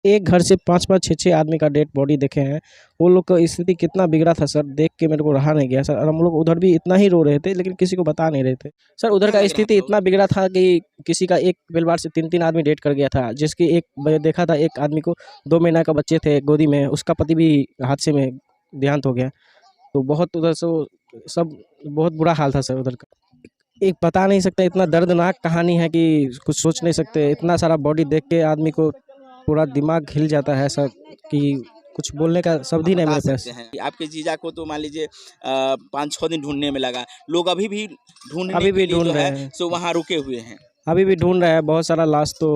एक घर से 5-5, 6-6 आदमी का डेड बॉडी देखे हैं। वो लोग का स्थिति कितना बिगड़ा था सर, देख के मेरे को रहा नहीं गया सर। और हम लोग उधर भी इतना ही रो रहे थे, लेकिन किसी को बता नहीं रहे थे। सर उधर क्या का लग रहा स्थिति था इतना बिगड़ा था कि किसी का एक परिवार से 3-3 आदमी डेड कर गया था। जिसकी एक मैं देखा था, एक आदमी को 2 महीना का बच्चे थे गोदी में, उसका पति भी हादसे में देहांत हो गया। तो बहुत उधर से सब बहुत बुरा हाल था सर उधर का। एक बता नहीं सकते, इतना दर्दनाक कहानी है कि कुछ सोच नहीं सकते। इतना सारा बॉडी देख के आदमी को पूरा दिमाग हिल जाता है सर, कि कुछ बोलने का शब्द आप ही नहीं बता मेरे पास। सकते हैं कि आपके जीजा को तो मान लीजिए 5-6 दिन ढूंढने में लगा, लोग अभी भी ढूंढने अभी के भी लिए जो ढूंढ रहे है हैं, सो वहाँ रुके हुए हैं। अभी भी ढूंढ रहे हैं। बहुत सारा लाश तो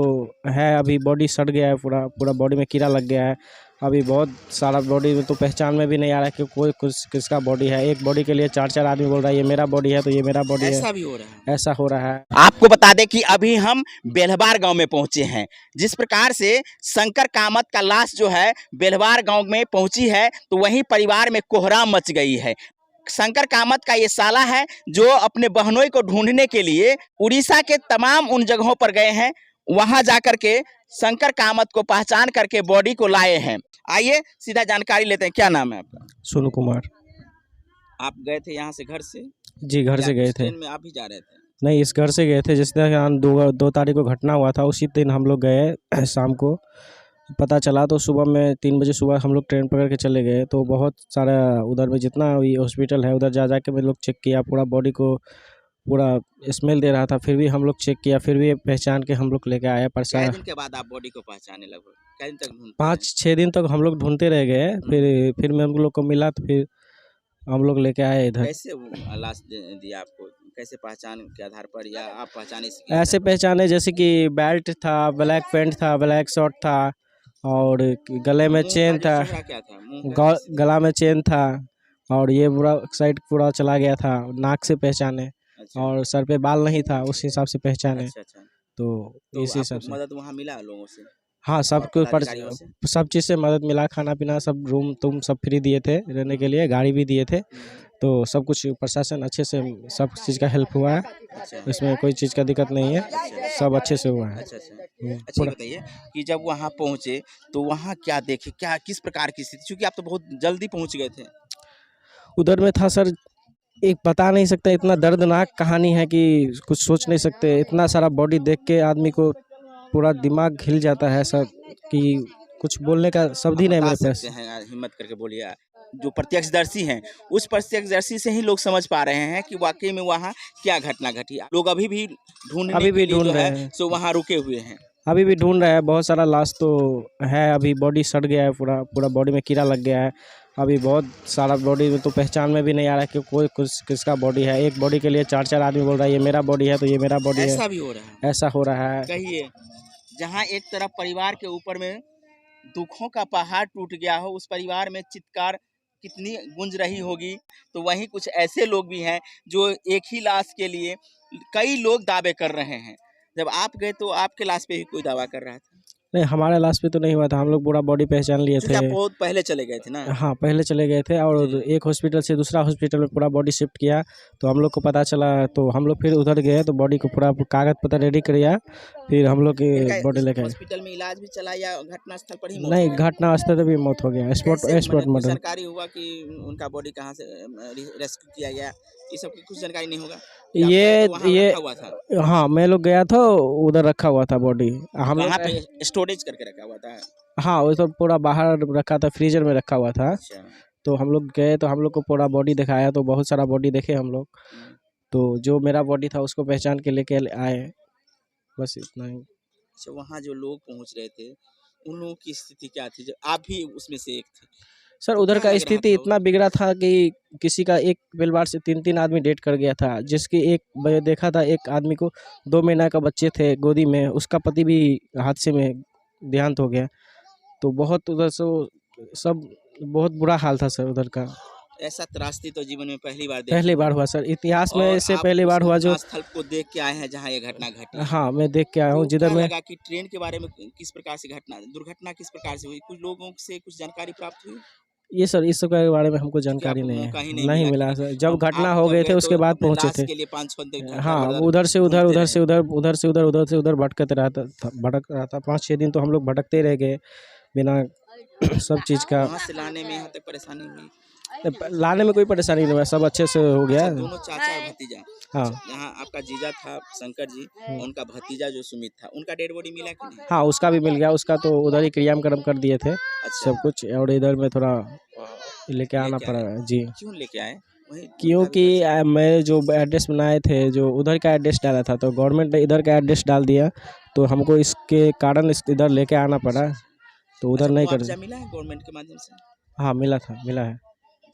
है, अभी बॉडी सड़ गया है, पूरा पूरा बॉडी में कीड़ा लग गया है। अभी बहुत सारा बॉडी में तो पहचान में भी नहीं आ रहा है कि कोई कुछ किसका बॉडी है। एक बॉडी के लिए 4-4 आदमी बोल रहा है ये मेरा बॉडी है, तो ये मेरा बॉडी है। ऐसा भी हो रहा है। ऐसा हो रहा है। आपको बता दें कि अभी हम बेलहबार गांव में पहुंचे हैं। जिस प्रकार से शंकर कामत का लाश जो है बेलहबार गांव में पहुंची है, तो वहीं परिवार में कोहराम मच गई है। शंकर कामत का ये साला है जो अपने बहनोई को ढूंढने के लिए उड़ीसा के तमाम उन जगहों पर गए हैं। वहां जाकर के शंकर कामत को पहचान करके बॉडी को लाए हैं। आइए सीधा जानकारी लेते हैं। क्या नाम है आपका? सोनू कुमार। आप गए थे यहाँ से घर से जी, घर या से गए उस थे। ट्रेन में आप ही जा रहे थे? नहीं, इस घर से गए थे। जिस दिन 2 तारीख को घटना हुआ था, उसी दिन हम लोग गए शाम को। पता चला तो सुबह में 3 बजे सुबह हम लोग ट्रेन पकड़ के चले गए। तो बहुत सारा उधर में जितना भी हॉस्पिटल है, उधर जा के हम लोग चेक किया पूरा बॉडी को। पूरा स्मेल दे रहा था, फिर भी हम लोग चेक किया, फिर भी पहचान के हम लोग लेके आए क्या परसा। दिन के बाद आप बॉडी को पहचाने लगभग क्या दिन तक ढूंढते रहे? 5-6 दिन तक हम लोग ढूंढते रह गए। फिर में हम लोग को मिला, तो फिर हम लोग लेके आए इधर। कैसे वो लाश दिया आपको? कैसे पहचान के आधार पर या आप पहचाने इसके ऐसे आधार पर? पहचाने जैसे कि बेल्ट था, ब्लैक पैंट था, ब्लैक शर्ट था, और गले में मुंह का चेन जो था। चेहरा क्या था? मुंह का किस? गला में चेन था, और ये पूरा साइड पूरा चला गया था। नाक से पहचाने, अच्छा और सर पे बाल नहीं था, उस हिसाब से पहचाने। अच्छा अच्छा। तो तो इस आपको हिसाब से मदद वहाँ मिला लोगों से हाँ, और सबके ऊपर पदाधिकारियों से? सब चीज़ से मदद मिला। खाना पीना सब, रूम तुम सब फ्री दिए थे रहने के लिए, गाड़ी भी दिए थे। तो सब कुछ प्रशासन अच्छे से सब चीज़ का हेल्प हुआ है। अच्छा इसमें कोई चीज़ का दिक्कत नहीं है, सब अच्छे से हुआ है। अच्छा अच्छा। अच्छा ये पूरा बताइए कि जब वहाँ पहुँचे तो वहाँ क्या देखे, क्या किस प्रकार की स्थिति, क्योंकि आप तो बहुत जल्दी पहुँच गए थे। उधर में था सर, एक बता नहीं सकते, इतना दर्दनाक कहानी है कि कुछ सोच नहीं सकते। इतना सारा बॉडी देख के आदमी को पूरा दिमाग हिल जाता है सर, कि कुछ बोलने का शब्द आप ही नहीं बता मेरे सकते पास। हैं यार, हिम्मत करके बोलिए। जो प्रत्यक्षदर्शी हैं उस प्रत्यक्षदर्शी से ही लोग समझ पा रहे हैं कि वाकई में वहाँ क्या घटना घटी। लोग अभी भी ढूंढने अभी के भी लिए जो ढूंढ रहे है हैं, सो वहाँ रुके हुए हैं। अभी भी ढूंढ रहे हैं। बहुत सारा लाश तो है, अभी बॉडी सड़ गया है, पूरा पूरा बॉडी में कीड़ा लग गया है। अभी बहुत सारा बॉडी में तो पहचान में भी नहीं आ रहा है कि कोई कुछ किसका बॉडी है। एक बॉडी के लिए 4-4 आदमी बोल रहा है ये मेरा बॉडी है, तो ये मेरा बॉडी है। ऐसा भी हो रहा है। ऐसा हो रहा है। कहिए, जहाँ एक तरफ परिवार के ऊपर में दुखों का पहाड़ टूट गया हो, उस परिवार में चित्कार कितनी गूंज रही होगी, तो वहीं कुछ ऐसे लोग भी हैं जो एक ही लाश के लिए कई लोग दावे कर रहे हैं। जब आप गए तो आपके लाश पे ही कोई दावा कर रहा था, नहीं, हमारे लाश पे तो नहीं हुआ था, हम लोग पूरा बॉडी पहचान लिए क्योंकि थे। आप बहुत पहले चले गए थे ना। हाँ, पहले चले गए थे, और जी। एक हॉस्पिटल से दूसरा हॉस्पिटल में पूरा बॉडी शिफ्ट किया। तो हम लोग को पता चला, तो हम लोग फिर उधर गए, तो बॉडी को पूरा कागज पत्र रेडी किया, फिर हम लोग इनका बॉडी उस लेके आए। हॉस्पिटल में इलाज भी चला या घटना स्थल पर ही मौत हो नहीं, गई? घटना स्थल पे भी मौत हो गया, स्पॉट कैसे स्पॉट कुछ मर्डर। जानकारी हुआ कि उनका बॉडी कहाँ से रेस्क्यू किया गया? ये सब की कुछ जानकारी नहीं होगा कि आप गए ये तो वहाँ ये रखा हुआ था? हाँ, मैं लोग गया था, उधर रखा हुआ था बॉडी। हम लोग वहाँ पे स्टोरेज करके रखा हुआ था? हाँ, वो सब पूरा बाहर रखा था, फ्रीजर में रखा हुआ था। अच्छा। तो हम लोग गए, तो हम लोग को पूरा बॉडी दिखाया, तो बहुत सारा बॉडी देखे हम लोग। हम्म। तो जो मेरा बॉडी था उसको पहचान के लेके आए, बस इतना ही। अच्छा, वहाँ जो लोग पहुँच रहे थे उन लोगों की स्थिति क्या थी, जब आप भी उसमें से एक थे? सर तो उधर क्या का लग रहा स्थिति था इतना बिगड़ा था कि किसी का एक परिवार से 3-3 आदमी डेड कर गया था। जिसकी एक मैं देखा था, एक आदमी को 2 महीना का बच्चे थे गोदी में, उसका पति भी हादसे में देहांत हो गया। तो बहुत उधर से सब बहुत बुरा हाल था सर उधर का। ऐसा त्रासदी तो जीवन में पहली बार देखे पहली हैं। बार हुआ सर, इतिहास में और इससे आप पहली उस बार हुआ जो। घटना स्थल को देख के आए हैं जहाँ ये घटना घटी है। हाँ, मैं देख के आया हूँ तो जिधर क्या मैं। लगा कि ट्रेन के बारे में किस प्रकार से दुर्घटना किस प्रकार से हुई? कुछ लोगों से कुछ जानकारी प्राप्त हुई? ये सर इस सब के बारे में हमको क्योंकि जानकारी आपको नहीं मौका ही है, नहीं नहीं मिला मिला कि सर। जब अब घटना आप हो जब गए थे गए उसके तो बाद अपने पहुँचे लाश थे। के लिए 5-6 दिन हाँ, दर-दर उधर से उधर, ढूँढते उधर रहे। से उधर, उधर से उधर, उधर से उधर भटकते भटक रहा था। 5-6 दिन तो हम लोग भटकते रह गए बिना सब चीज़ का। वहाँ से लाने में यहाँ तक परेशानी हुई। लाने में कोई परेशानी नहीं हुआ, सब अच्छे से हो गया। अच्छा, दोनों चाचा और भतीजा, हाँ। यहाँ आपका जीजा था शंकर जी, उनका भतीजा जो सुमित था, उनका डेड बॉडी मिला कि नहीं? हाँ, उसका भी मिल गया, उसका तो उधर ही क्रियाक्रम कर दिए थे अच्छा, सब कुछ, और इधर में थोड़ा लेके आना लेके पड़ा आए। जी। क्यों लेके आए? वहीं उनका भी क्योंकि परिचय। मैं जो एड्रेस बनाए थे, जो उधर का एड्रेस डाला था, तो गवर्नमेंट ने इधर का एड्रेस डाल दिया, तो हमको इसके कारण इधर लेके आना पड़ा, तो उधर अच्छा, नहीं कर। मुआवजा मिला है गवर्नमेंट के माध्यम से? हाँ, मिला था, मिला है।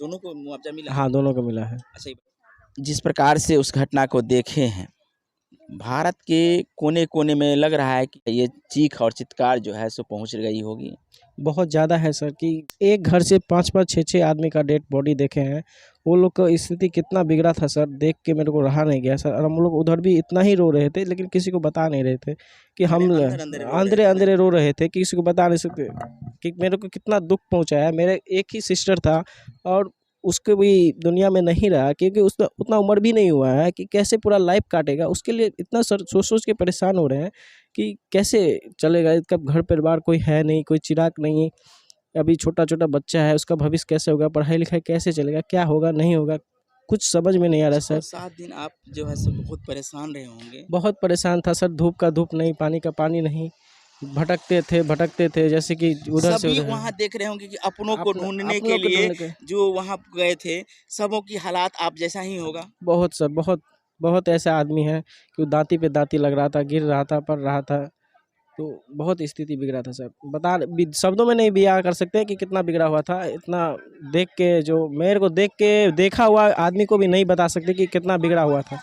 दोनों को मुआवजा मिला है? हाँ, दोनों को मिला है। अच्छा, जिस प्रकार से उस घटना को देखे हैं, भारत के कोने-कोने में लग रहा है कि ये चीख और चित्कार जो है सो पहुँच गई होगी। बहुत ज़्यादा है सर, कि एक घर से 5-5, 6-6 आदमी का डेड बॉडी देखे हैं। वो लोग का स्थिति कितना बिगड़ा था सर, देख के मेरे को रहा नहीं गया सर। और हम लोग उधर भी इतना ही रो रहे थे, लेकिन किसी को बता नहीं रहे थे कि हम माने अंदर-अंदर रो रहे थे ना? अंदरे-अंदरे रो रहे थे, किसी को बता नहीं सकते कि मेरे को कितना दुःख पहुँचा है। मेरे एक ही सिस्टर था और उसको भी दुनिया में नहीं रहा, क्योंकि उसका उतना उम्र भी नहीं हुआ है कि कैसे पूरा लाइफ काटेगा। उसके लिए इतना सर सोच-सोच के परेशान हो रहे हैं कि कैसे चलेगा। इसका घर परिवार कोई है नहीं, कोई चिराग नहीं, अभी छोटा-छोटा बच्चा है, उसका भविष्य कैसे होगा, पढ़ाई-लिखाई कैसे चलेगा, क्या होगा, नहीं होगा, कुछ समझ में नहीं आ रहा सर। 7 दिन आप जो है सो बहुत परेशान रहे होंगे। बहुत परेशान था सर, धूप का धूप नहीं, पानी का पानी नहीं, भटकते थे जैसे कि उधर से सभी उधर। वहाँ देख रहे होंगे कि अपनों को ढूँढने अपनों के को लिए ढूँढने के जो वहाँ गए थे, सबों की हालात आप जैसा ही होगा। बहुत सर, बहुत ऐसा आदमी है कि वो दाँती पे दाँती लग रहा था, गिर रहा था, पड़ रहा था, तो बहुत स्थिति बिगड़ा था सर। शब्दों में नहीं बयां कर सकते कि कितना बिगड़ा हुआ था। इतना देख के, जो मेरे को देख के देखा हुआ आदमी को भी नहीं बता सकते कि कितना बिगड़ा हुआ था।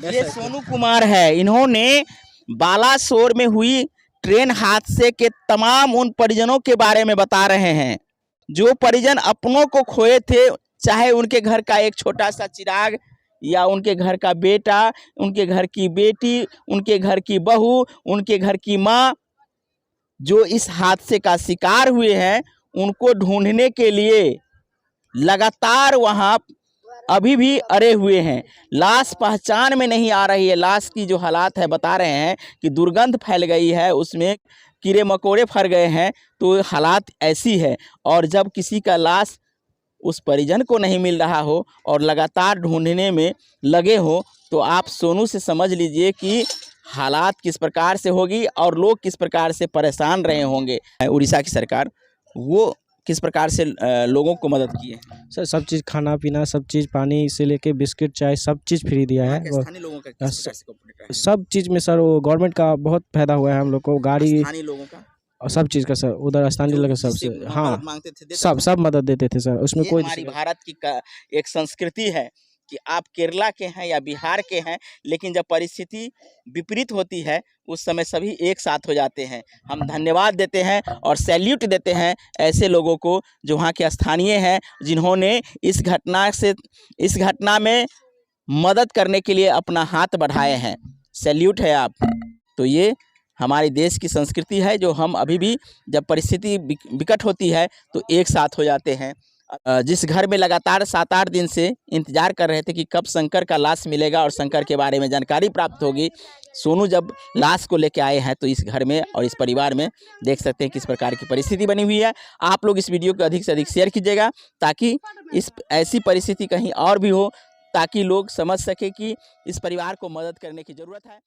ये सोनू कुमार है, इन्होंने बालासोर में हुई ट्रेन हादसे के तमाम उन परिजनों के बारे में बता रहे हैं, जो परिजन अपनों को खोए थे, चाहे उनके घर का एक छोटा सा चिराग या उनके घर का बेटा, उनके घर की बेटी, उनके घर की बहू, उनके घर की माँ, जो इस हादसे का शिकार हुए हैं, उनको ढूंढने के लिए लगातार वहाँ अभी भी अड़े हुए हैं। लाश पहचान में नहीं आ रही है। लाश की जो हालात है, बता रहे हैं कि दुर्गंध फैल गई है, उसमें कीड़े मकोड़े फर गए हैं, तो हालात ऐसी है। और जब किसी का लाश उस परिजन को नहीं मिल रहा हो और लगातार ढूंढने में लगे हो, तो आप सोनू से समझ लीजिए कि हालात किस प्रकार से होगी और लोग किस प्रकार से परेशान रहे होंगे। उड़ीसा की सरकार वो किस प्रकार से लोगों को मदद की है? सर सब चीज़, खाना पीना, सब चीज़, पानी से लेके बिस्किट चाय सब चीज़ फ्री दिया है। स्थानीय लोगों का किस प्रकार से कोऑपरेट रहा है? सब चीज़ में सर वो गवर्नमेंट का बहुत फायदा हुआ है हम लोग को, गाड़ी स्थानीय लोगों का और सब चीज़ का सर, उधर स्थानीय लोग सबसे। जिससे हाँ, मदद मांगते थे, देते सब थे? सब मदद देते थे सर, उसमें ये कोई हमारी भारत की एक संस्कृति है कि आप केरला के हैं या बिहार के हैं, लेकिन जब परिस्थिति विपरीत होती है, उस समय सभी एक साथ हो जाते हैं। हम धन्यवाद देते हैं और सैल्यूट देते हैं ऐसे लोगों को जो वहाँ के स्थानीय हैं, जिन्होंने इस घटना में मदद करने के लिए अपना हाथ बढ़ाए हैं। सैल्यूट है आप। तो ये हमारे देश की संस्कृति है, जो हम अभी भी जब परिस्थिति विकट होती है तो एक साथ हो जाते हैं। जिस घर में लगातार 7-8 दिन से इंतजार कर रहे थे कि कब शंकर का लाश मिलेगा और शंकर के बारे में जानकारी प्राप्त होगी, सोनू जब लाश को लेके आए हैं तो इस घर में और इस परिवार में देख सकते हैं किस प्रकार की परिस्थिति बनी हुई है। आप लोग इस वीडियो को अधिक से अधिक शेयर कीजिएगा, ताकि ऐसी परिस्थिति कहीं और भी हो, ताकि लोग समझ सके कि इस परिवार को मदद करने की ज़रूरत है।